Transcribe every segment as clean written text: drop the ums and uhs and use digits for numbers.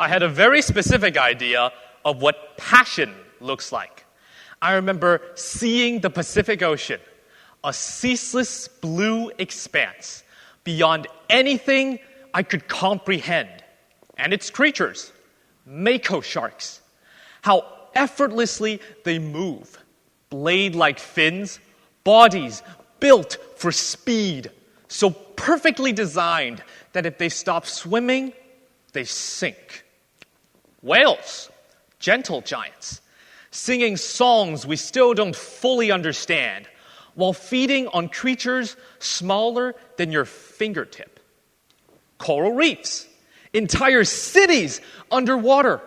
I had a very specific idea of what passion looks like. I remember seeing the Pacific Ocean, a ceaseless blue expanse beyond anything I could comprehend, and its creatures, mako sharks, how effortlessly they move, blade-like fins, bodies built for speed, so perfectly designed that if they stop swimming, they sink. Whales, gentle giants, singing songs we still don't fully understand, while feeding on creatures smaller than your fingertip. Coral reefs, entire cities underwater,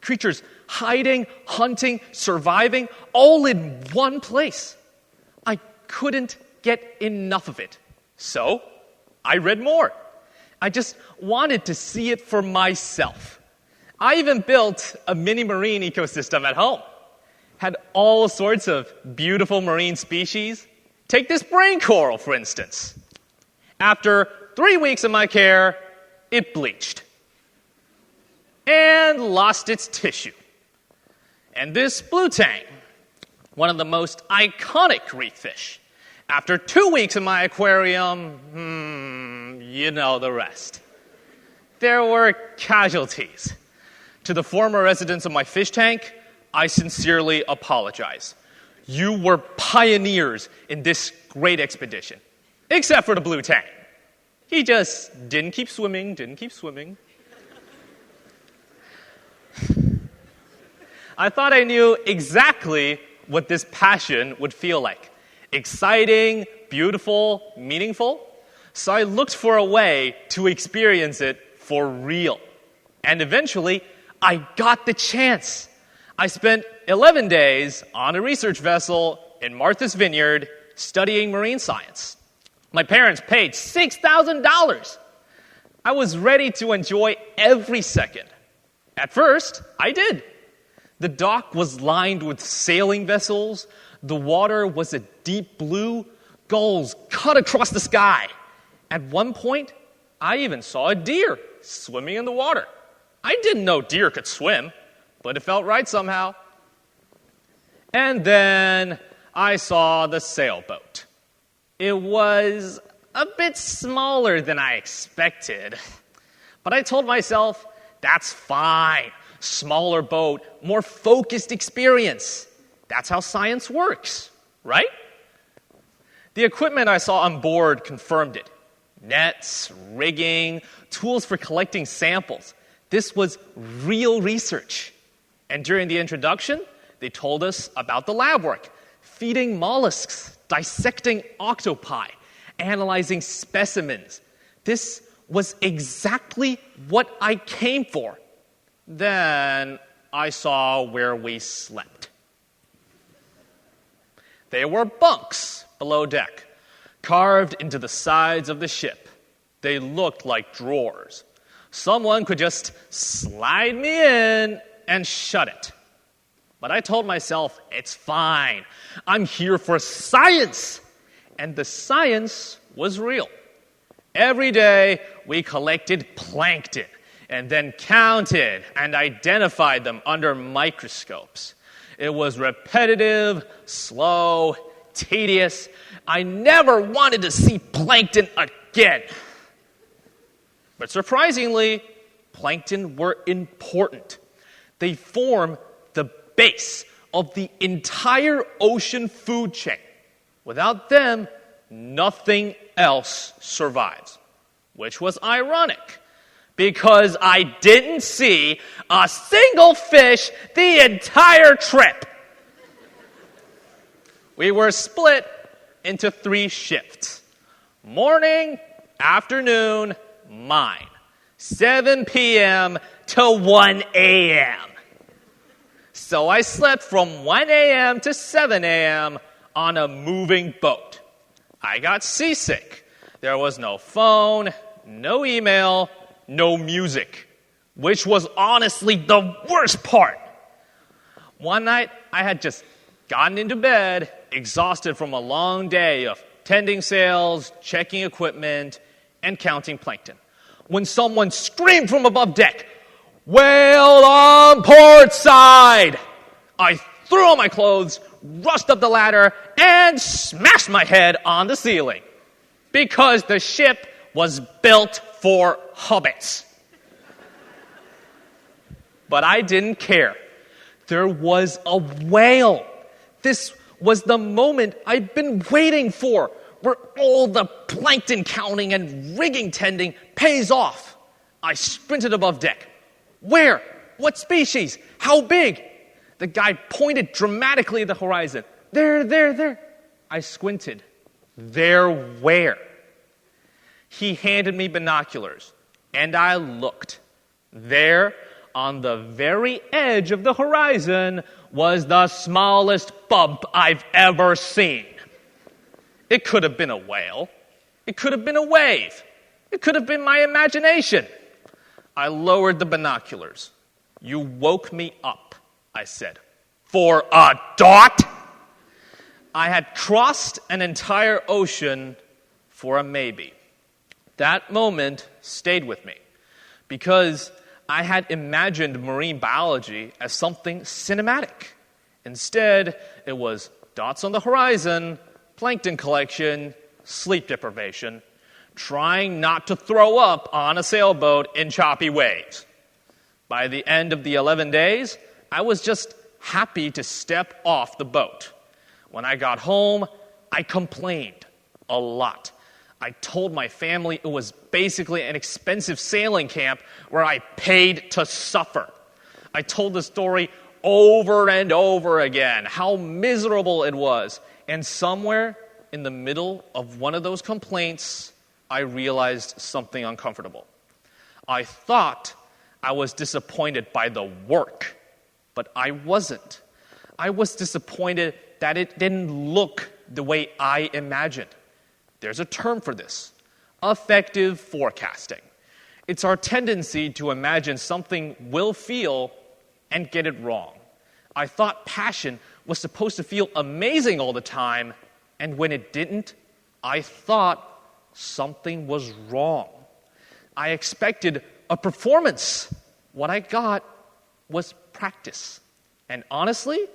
creatures hiding, hunting, surviving, all in one place. I couldn't get enough of it. So, I read more. I just wanted to see it for myself. I even built a mini marine ecosystem at home. Had all sorts of beautiful marine species. Take this brain coral, for instance. After 3 weeks of my care, it bleached and lost its tissue. And this blue tang, one of the most iconic reef fish, after 2 weeks in my aquarium, you know the rest. There were casualties. To the former residents of my fish tank, I sincerely apologize. You were pioneers in this great expedition. Except for the blue tang. He just didn't keep swimming. I thought I knew exactly what this passion would feel like. Exciting, beautiful, meaningful. So I looked for a way to experience it for real. And eventually, I got the chance. I spent 11 days on a research vessel in Martha's Vineyard studying marine science. My parents paid $6,000. I was ready to enjoy every second. At first, I did. The dock was lined with sailing vessels. The water was a deep blue. Gulls cut across the sky. At one point, I even saw a deer swimming in the water. I didn't know deer could swim, but it felt right somehow. And then I saw the sailboat. It was a bit smaller than I expected. But I told myself, that's fine. Smaller boat, more focused experience. That's how science works, right? The equipment I saw on board confirmed it. Nets, rigging, tools for collecting samples. This was real research. And during the introduction, they told us about the lab work, feeding mollusks, dissecting octopi, analyzing specimens. This was exactly what I came for. Then I saw where we slept. There were bunks below deck, carved into the sides of the ship. They looked like drawers. Someone could just slide me in and shut it. But I told myself, it's fine. I'm here for science. And the science was real. Every day, we collected plankton and then counted and identified them under microscopes. It was repetitive, slow, tedious. I never wanted to see plankton again. But surprisingly, plankton were important. They form the base of the entire ocean food chain. Without them, nothing else survives. Which was ironic, because I didn't see a single fish the entire trip. We were split into 3 shifts. Morning, afternoon, mine. 7 p.m. to 1 a.m. So I slept from 1 a.m. to 7 a.m. on a moving boat. I got seasick. There was no phone, no email, no music, which was honestly the worst part. One night, I had just gotten into bed, exhausted from a long day of tending sails, checking equipment, and counting plankton, when someone screamed from above deck, "Whale on port side!" I threw on my clothes, rushed up the ladder, and smashed my head on the ceiling. Because the ship was built for hobbits. But I didn't care. There was a whale. This was the moment I'd been waiting for, where all the plankton counting and rigging tending pays off. I sprinted above deck. Where? What species? How big? The guy pointed dramatically at the horizon. There. I squinted. There where? He handed me binoculars, and I looked. There, on the very edge of the horizon, was the smallest bump I've ever seen. It could have been a whale. It could have been a wave. It could have been my imagination. I lowered the binoculars. "You woke me up," I said. "For a dot?" I had crossed an entire ocean for a maybe. That moment stayed with me because I had imagined marine biology as something cinematic. Instead, it was dots on the horizon, plankton collection, sleep deprivation, trying not to throw up on a sailboat in choppy waves. By the end of the 11 days, I was just happy to step off the boat. When I got home, I complained a lot. I told my family it was basically an expensive sailing camp where I paid to suffer. I told the story over and over again, how miserable it was. And somewhere in the middle of one of those complaints, I realized something uncomfortable. I thought I was disappointed by the work, but I wasn't. I was disappointed that it didn't look the way I imagined. There's a term for this: affective forecasting. It's our tendency to imagine something we'll feel and get it wrong. I thought passion was supposed to feel amazing all the time, and when it didn't, I thought something was wrong. I expected a performance. What I got was practice. And honestly,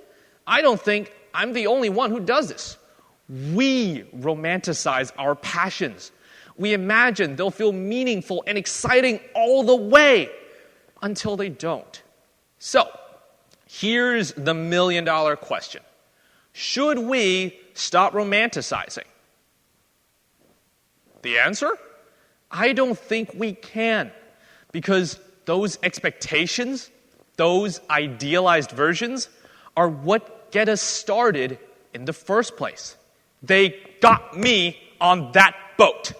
I don't think I'm the only one who does this. We romanticize our passions. We imagine they'll feel meaningful and exciting all the way until they don't. So, here's the million-dollar question. Should we stop romanticizing? The answer? I don't think we can, because those expectations, those idealized versions, are what get us started in the first place. They got me on that boat.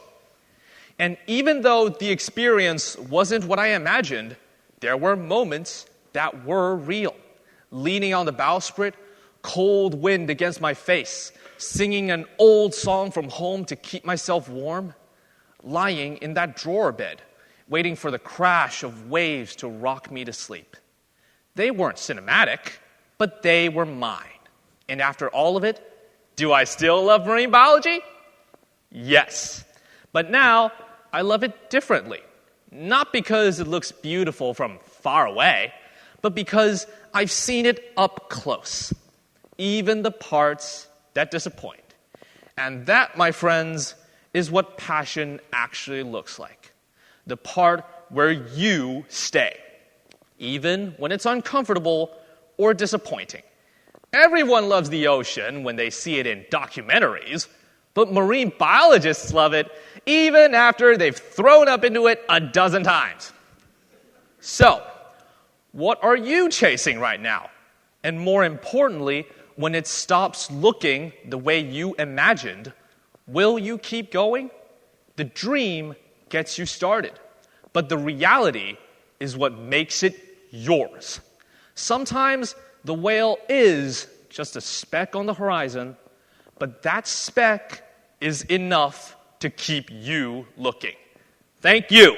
And even though the experience wasn't what I imagined, there were moments that were real. Leaning on the bowsprit, cold wind against my face, singing an old song from home to keep myself warm, lying in that drawer bed, waiting for the crash of waves to rock me to sleep. They weren't cinematic, but they were mine. And after all of it, do I still love marine biology? Yes. But now, I love it differently. Not because it looks beautiful from far away, but because I've seen it up close. Even the parts that disappoint. And that, my friends, is what passion actually looks like. The part where you stay, even when it's uncomfortable or disappointing. Everyone loves the ocean when they see it in documentaries, but marine biologists love it even after they've thrown up into it a dozen times. So, what are you chasing right now? And more importantly, when it stops looking the way you imagined, will you keep going? The dream gets you started, but the reality is what makes it yours. Sometimes the whale is just a speck on the horizon, but that speck is enough to keep you looking. Thank you.